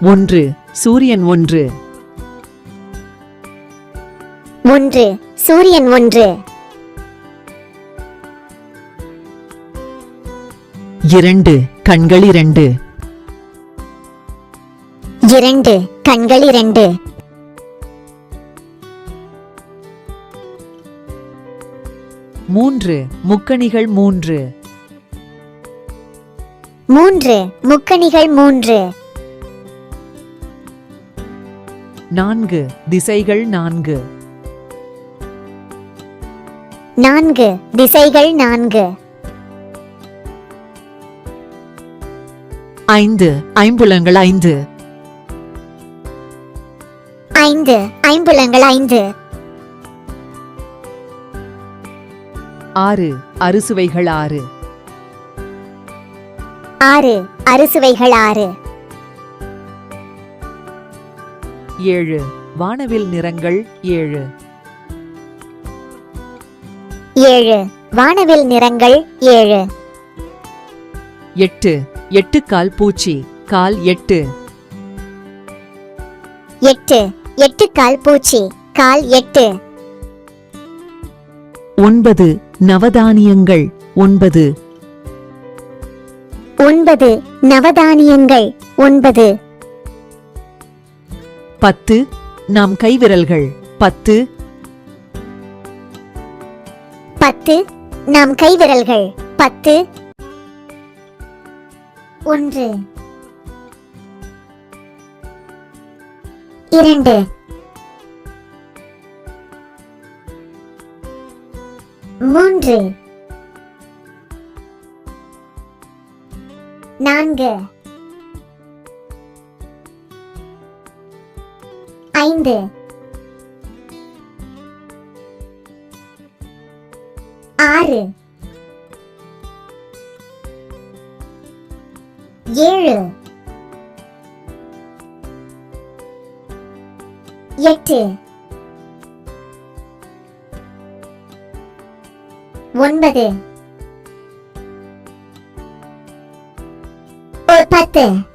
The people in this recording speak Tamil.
1 சூரியன் 1 1 சூரியன் 1 2 கண்கள் 2 2 கண்கள் 2 3 முக்கணிகள் 3 3 முக்கணிகள் 3 4 திசைகள் 4 4 திசைகள் 4 5 ஐம்புலங்கள் 5 5 ஐம்புலங்கள் 5 6 அறுசுவைகள் 6 6 அறுசுவைகள் 6 7 வானவில் நிறங்கள் 7 7 வானவில் நிறங்கள் 7 8 8 கால் பூச்சி கால் 8 8 8 கால் பூச்சி கால் 8 9 நவதானியங்கள் 9 9 நவதானியங்கள் 9 10 நாம் கைவிரல்கள் 10 10 நாம் கைவிரல்கள் 10 1 2 3 4 5 6 7 8 9 10